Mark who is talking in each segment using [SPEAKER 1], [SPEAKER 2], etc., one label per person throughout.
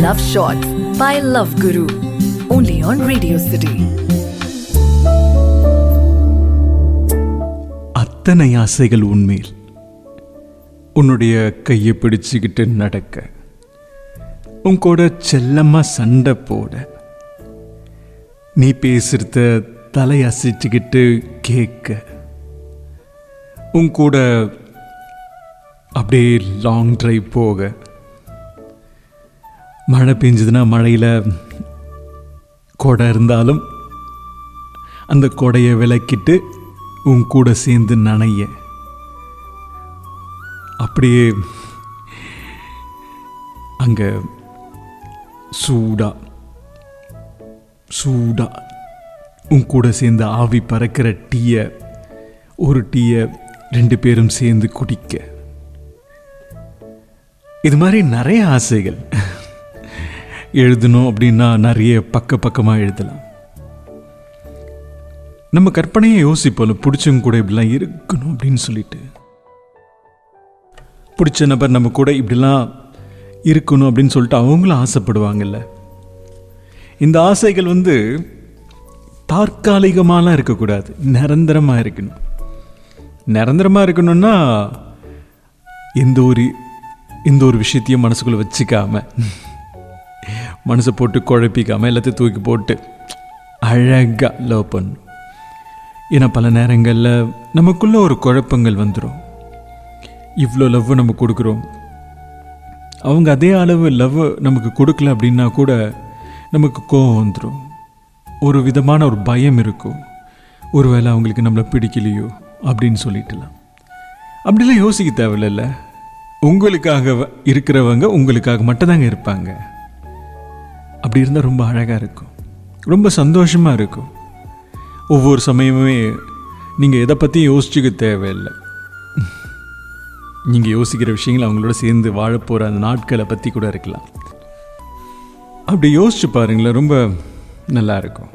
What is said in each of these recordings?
[SPEAKER 1] Love Shots by Love Guru. Only on Radio City.
[SPEAKER 2] அத்தனை ஆசைகள் உன்மேல், உன்னுடைய கையை பிடிச்சுக்கிட்டு நடக்க, உன் கூட செல்லம்மா சண்டை போட, நீ பேசுறத தலை அசைச்சுக்கிட்டு கேட்க, உன் கூட அப்படியே லாங் டிரைவ் போக, மழை பெஞ்சதுன்னா மழையில் கொடை இருந்தாலும் அந்த கொடையை விலக்கிட்டு உன் கூட சேர்ந்து நனைய, அப்படியே அங்கே சூடா உன் கூட சேர்ந்து ஆவி பறக்கிற ஒரு டீயை 2 பேரும் சேர்ந்து குடிக்க, இது மாதிரி நிறைய ஆசைகள். எழுதணும் அப்படின்னா நிறைய பக்கமாக எழுதலாம். நம்ம கற்பனையை யோசிப்போம், பிடிச்சவங்க கூட இப்படிலாம் இருக்கணும் அப்படின்னு சொல்லிட்டு. பிடிச்ச நபர் நம்ம கூட இப்படிலாம் இருக்கணும் அப்படின்னு சொல்லிட்டு அவங்களும் ஆசைப்படுவாங்கல்ல. இந்த ஆசைகள் தற்காலிகமாலாம் இருக்கக்கூடாது, நிரந்தரமாக இருக்கணும். நிரந்தரமாக இருக்கணும்னா எந்த ஒரு விஷயத்தையும் மனசுக்குள்ளே வச்சுக்காம, மனசை போட்டு குழப்பிக்காமல் எல்லாத்தையும் தூக்கி போட்டு அழகாக லவ் பண்ணணும். ஏன்னா பல நேரங்களில் நமக்குள்ளே ஒரு குழப்பங்கள் வந்துடும். இவ்வளோ லவ் நம்ம கொடுக்குறோம், அவங்க அதே அளவு லவ் நமக்கு கொடுக்கல அப்படின்னா கூட நமக்கு கோபம் வந்துடும். ஒரு விதமான ஒரு பயம் இருக்கும், ஒருவேளை அவங்களுக்கு நம்மளை பிடிக்கலையோ அப்படின்னு சொல்லிட்டுலாம். அப்படிலாம் யோசிக்க தேவையில்ல. உங்களுக்காக இருக்கிறவங்க உங்களுக்காக மட்டும்தாங்க இருப்பாங்க. அப்படி இருந்தால் ரொம்ப அழகாக இருக்கும், ரொம்ப சந்தோஷமாக இருக்கும். ஒவ்வொரு சமயமுமே நீங்கள் எதை பற்றியும் யோசிச்சுக்க தேவையில்லை. நீங்கள் யோசிக்கிற விஷயங்கள் அவங்களோட சேர்ந்து வாழப்போகிற அந்த நாட்களை பற்றி கூட இருக்கலாம். அப்படி யோசிச்சு பாருங்களேன், ரொம்ப நல்லா இருக்கும்.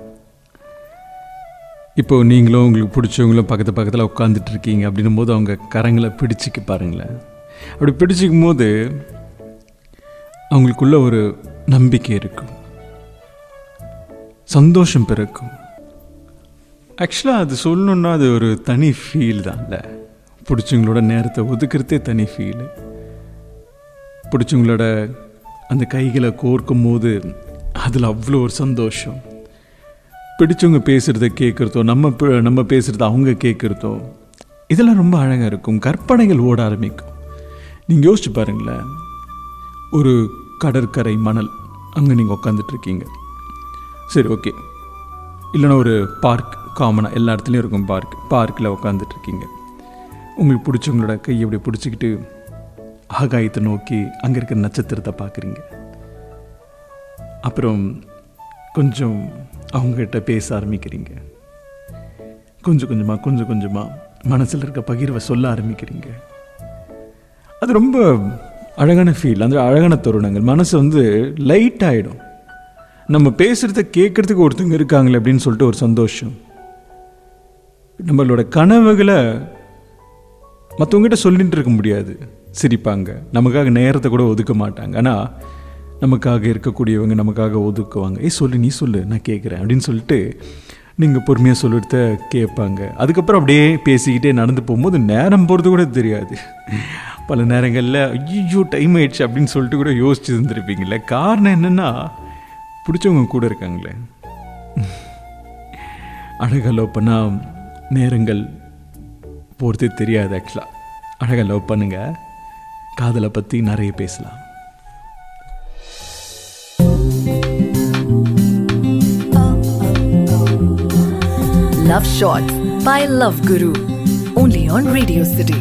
[SPEAKER 2] இப்போது நீங்களும் உங்களுக்கு பிடிச்சவங்களும் பக்கத்தில் உட்காந்துட்டு இருக்கீங்க அப்படின்னும் போது அவங்க கரங்களை பிடிச்சிக்க பாருங்களேன். அப்படி பிடிச்சிக்கும் போது அவங்களுக்குள்ள ஒரு நம்பிக்கை இருக்கும், சந்தோஷம் பிறக்கும். ஆக்சுவலாக அது சொல்லணுன்னா அது ஒரு தனி ஃபீல் தான்ல. பிடிச்சவங்களோட நேரத்தை ஒதுக்கிறதே தனி ஃபீலு. பிடிச்சவங்களோட அந்த கைகளை கோர்க்கும் போது அதில் அவ்வளோ ஒரு சந்தோஷம். பிடிச்சவங்க பேசுகிறத கேட்குறதோ, நம்ம பேசுகிறத அவங்க கேட்குறதோ, இதெல்லாம் ரொம்ப அழகாக இருக்கும். கற்பனைகள் ஓட ஆரம்பிக்கும். நீங்கள் யோசிச்சு பாருங்களேன், ஒரு கடற்கரை மணல், அங்கே நீங்கள் உட்காந்துட்ருக்கீங்க. சரி, ஓகே. இல்லைன்னா ஒரு பார்க், காமனாக எல்லா இடத்துலையும் இருக்கும் பார்க்கில் உட்காந்துட்ருக்கீங்க. உங்களுக்கு பிடிச்சவங்களோட கையை அப்படி பிடிச்சிக்கிட்டு ஆகாயத்தை நோக்கி அங்கே இருக்கிற நட்சத்திரத்தை பார்க்குறீங்க. அப்புறம் கொஞ்சம் அவங்ககிட்ட பேச ஆரம்பிக்கிறீங்க. கொஞ்சம் கொஞ்சமாக மனசில் இருக்க பகிர்வை சொல்ல ஆரம்பிக்கிறீங்க. அது ரொம்ப அழகான ஃபீல், அந்த அழகான தருணங்கள். மனசு லைட் ஆகிடும். நம்ம பேசுகிறத கேட்குறதுக்கு ஒருத்தங்க இருக்காங்களே அப்படின்னு சொல்லிட்டு ஒரு சந்தோஷம். நம்மளோட கனவுகளை மற்றவங்ககிட்ட சொல்லிட்டு இருக்க முடியாது, சிரிப்பாங்க, நமக்காக நேரத்தை கூட ஒதுக்க மாட்டாங்க. ஆனால் நமக்காக இருக்கக்கூடியவங்க நமக்காக ஒதுக்குவாங்க. நீ சொல்லு, நான் கேட்குறேன் அப்படின்னு சொல்லிட்டு நீங்கள் பொறுமையாக சொல்லிட்டு கேட்பாங்க. அதுக்கப்புறம் அப்படியே பேசிக்கிட்டே நடந்து போகும்போது நேரம் போகிறது கூட தெரியாது. பல நேரங்களில் ஐயோ டைம் ஆயிடுச்சு அப்படின்னு சொல்லிட்டு கூட யோசிச்சு இருந்துருப்பீங்களே. காரணம் என்னென்னா, பிடிச்சவங்க கூட இருக்காங்களே. அழகாக லவ் பண்ணால் நேரங்கள் போகிறதே தெரியாது. ஆக்சுவலாக அழகாக லவ் பண்ணுங்க, காதலை பற்றி நிறைய பேசலாம்.
[SPEAKER 1] Love Shots by Love Guru. Only on Radio City.